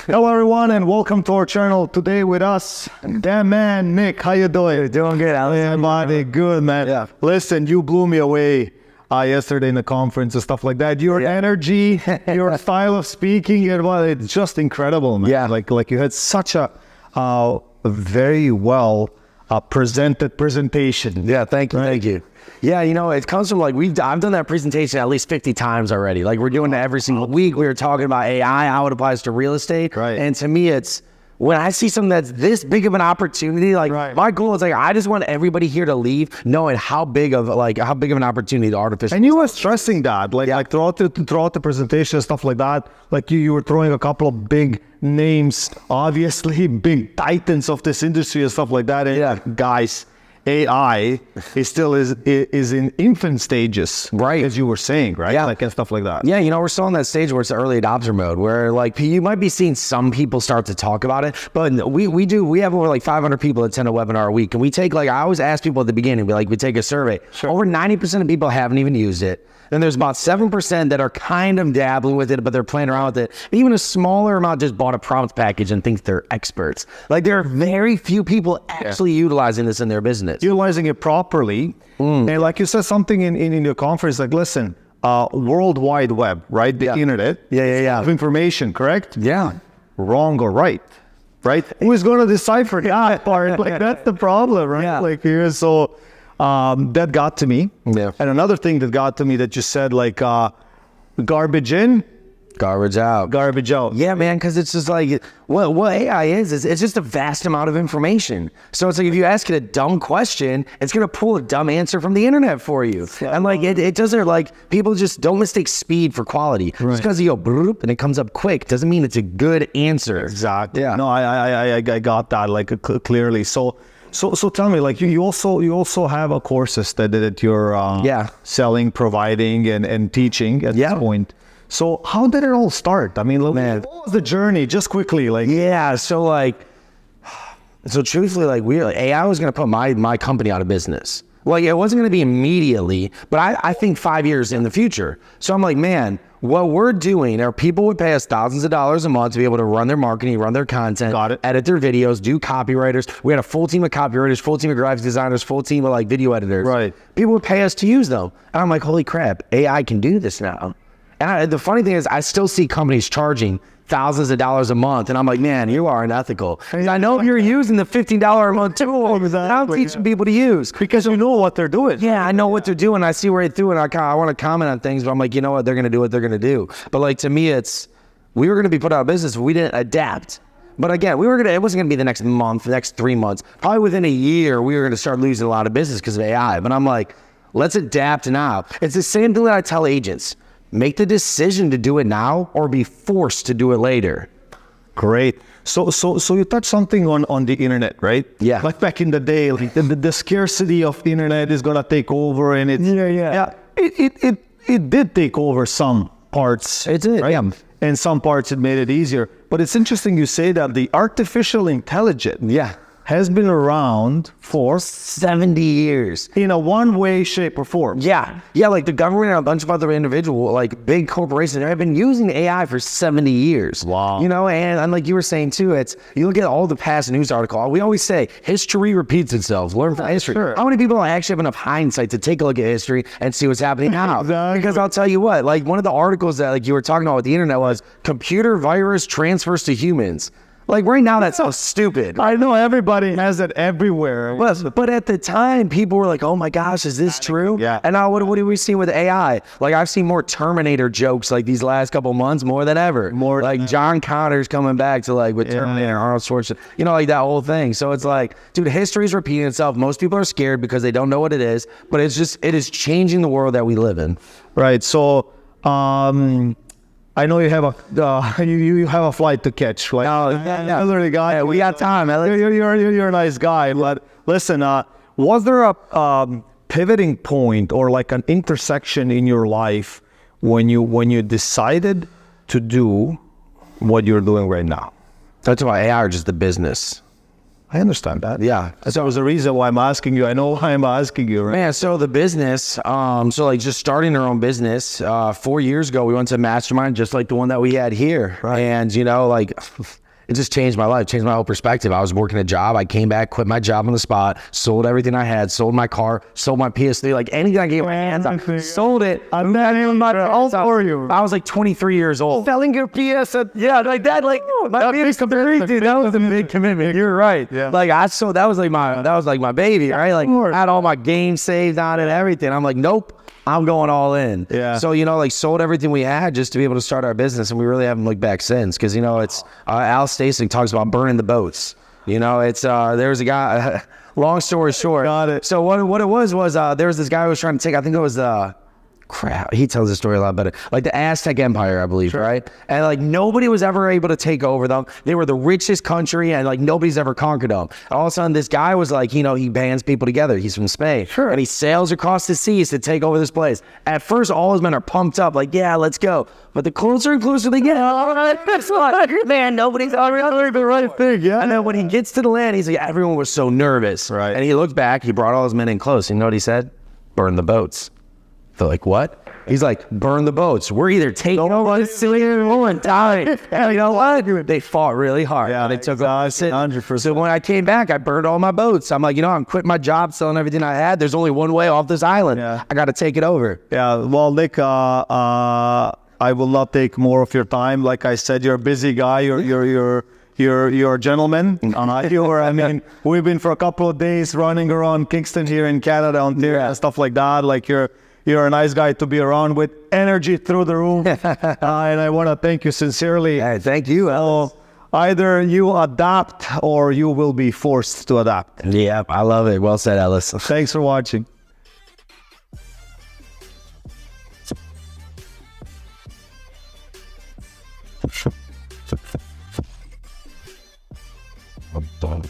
Hello everyone and welcome to our channel. Today with us, that man Nick. How you doing? Doing good, Alex. Yeah, buddy, good man. Yeah. Listen, you blew me away yesterday in the conference and stuff like that. Your energy, your style of speaking, it's just incredible, man. Yeah. Like you had such a very well presented presentation. Yeah, thank you. Yeah, you know, it comes from like I've done that presentation at least 50 times already. Like we're doing it every single week. We were talking about AI, how it applies to real estate. Right. And to me, it's when I see something that's this big of an opportunity, like my goal is like I just want everybody here to leave knowing how big of an opportunity the artificial. And you were stressing that, like throughout the presentation and stuff like that. Like you were throwing a couple of big names, obviously big titans of this industry and stuff like that. And guys, AI is still in infant stages, right? As you were saying, right? Yeah, like and stuff like that. Yeah, you know, we're still in that stage where it's early adopter mode, where like you might be seeing some people start to talk about it, but we have over like 500 people attend a webinar a week, and we take like I always ask people at the beginning, we take a survey. Sure. Over 90% of people haven't even used it. Then there's about 7% that are kind of dabbling with it, but they're playing around with it. Even a smaller amount just bought a prompt package and thinks they're experts. Like there are very few people actually utilizing this in their business. Utilizing it properly. And like you said something in your conference, like listen, World Wide Web, right? The internet. Yeah. Of information, correct? Yeah. Wrong or right? Right? Who's going to decipher that part? Like that's the problem, right? Yeah. Like here, so that got to me. Yeah. And another thing that got to me that you said, like garbage in, garbage out. garbage out. Yeah, man, because it's just like what AI is it's just a vast amount of information. So it's like if you ask it a dumb question, it's gonna pull a dumb answer from the internet for you. And like it doesn't, like people just don't mistake speed for quality. Right. Just because you go bloop and it comes up quick doesn't mean it's a good answer. Exactly. Yeah. No, I got that like clearly. So tell me, like you also have a courses that you're selling, providing, and teaching at this point. So how did it all start? I mean, man, what was the journey? Just quickly, like so truthfully, like AI was gonna put my company out of business. Like it wasn't gonna be immediately, but I think 5 years in the future. So I'm like, man, what we're doing are people would pay us thousands of dollars a month to be able to run their marketing, run their content, edit their videos, do copywriters. We had a full team of copywriters, full team of graphic designers, full team of like video editors. Right. People would pay us to use them. And I'm like, holy crap, AI can do this now. And the funny thing is I still see companies charging thousands of dollars a month. And I'm like, man, you are unethical. I know you're using the $15 a month tool. I'm teaching people to use. Because you know what they're doing. Yeah, I know what they're doing. I see right through it. I want to comment on things, but I'm like, you know what? They're going to do what they're going to do. But like, to me, we were going to be put out of business if we didn't adapt. But again, it wasn't going to be the next month, the next 3 months. Probably within a year, we were going to start losing a lot of business because of AI. But I'm like, let's adapt now. It's the same thing that I tell agents. Make the decision to do it now or be forced to do it later. Great. So you touched something on the internet, right? Yeah. Like back in the day, like the scarcity of the internet is gonna take over, and it did take over some parts. It did, right? yeah. And some parts it made it easier. But it's interesting you say that the artificial intelligence has been around for 70 years in a one way, shape, or form. Yeah, like the government and a bunch of other individual, like big corporations, have been using AI for 70 years. Wow. You know, and like you were saying too, you look at all the past news article. We always say history repeats itself. Learn from history. Sure. How many people actually have enough hindsight to take a look at history and see what's happening now? Exactly. Because I'll tell you what, like one of the articles that like you were talking about with the internet was computer virus transfers to humans. Like right now, that's so stupid. I know everybody has it everywhere. But at the time, people were like, oh my gosh, is this true? Yeah. And now what do we see with AI? Like I've seen more Terminator jokes like these last couple months more than ever. More like John Connor's coming back to like with Terminator, Arnold Schwarzenegger, you know, like that whole thing. So it's like, dude, history's repeating itself. Most people are scared because they don't know what it is, but it is changing the world that we live in. Right. So, I know you have you have a flight to catch, right? Elderly guy. Yeah, we got time. You're a nice guy, but listen, was there a pivoting point or like an intersection in your life when you decided to do what you're doing right now? That's why AI or just the business. I understand that. Yeah. So was the reason why I'm asking you. I know why I'm asking you, right? Man, so the business, so like just starting our own business, 4 years ago, we went to Mastermind, just like the one that we had here. Right. And, you know, like it just changed my life, changed my whole perspective. I was working a job. I came back, quit my job on the spot, sold everything I had, sold my car, sold my PS3, like anything I gave my hands on, sold it. I'm not even my fault for you. I was like 23 years old. Selling your PS. Yeah, like that, like my PS3, dude, that was a big commitment. You're right. Yeah. Like that was like my baby, right? Like I had all my games saved on it, everything. I'm like, nope, I'm going all in. Yeah. So, you know, like sold everything we had just to be able to start our business, and we really haven't looked back since. Because, you know, it's Al Stasic talks about burning the boats. You know, it's there was a guy. Long story short. Got it. So what it was there was this guy who was trying to take. I think it was crap. He tells the story a lot better. Like the Aztec Empire, I believe, right? And like nobody was ever able to take over them. They were the richest country, and like nobody's ever conquered them. And all of a sudden, this guy was like, you know, he bands people together. He's from Spain, Sure. and he sails across the seas to take over this place. At first, all his men are pumped up, like, yeah, let's go. But the closer and closer they get, man, nobody's already the right thing. Yeah. And then when he gets to the land, he's like, everyone was so nervous. Right. And he looked back. He brought all his men in close. And you know what he said? Burn the boats. They're like, what? He's like, burn the boats. We're either taking over this city or dying. And you know what? They fought really hard. Yeah, They took exactly, over. 100%. So when I came back, I burned all my boats. I'm like, you know, I'm quitting my job, selling everything I had. There's only one way off this island. Yeah. I got to take it over. Yeah, well, Nick, I will not take more of your time. Like I said, you're a busy guy. You're a gentleman. I mean, we've been for a couple of days running around Kingston here in Canada, Ontario, and stuff like that. Like you're a nice guy to be around with, energy through the roof. And I want to thank you sincerely. Hey, thank you, Ellis. Either you adapt or you will be forced to adapt. Yeah, I love it. Well said, Ellis. Thanks for watching. I'm done.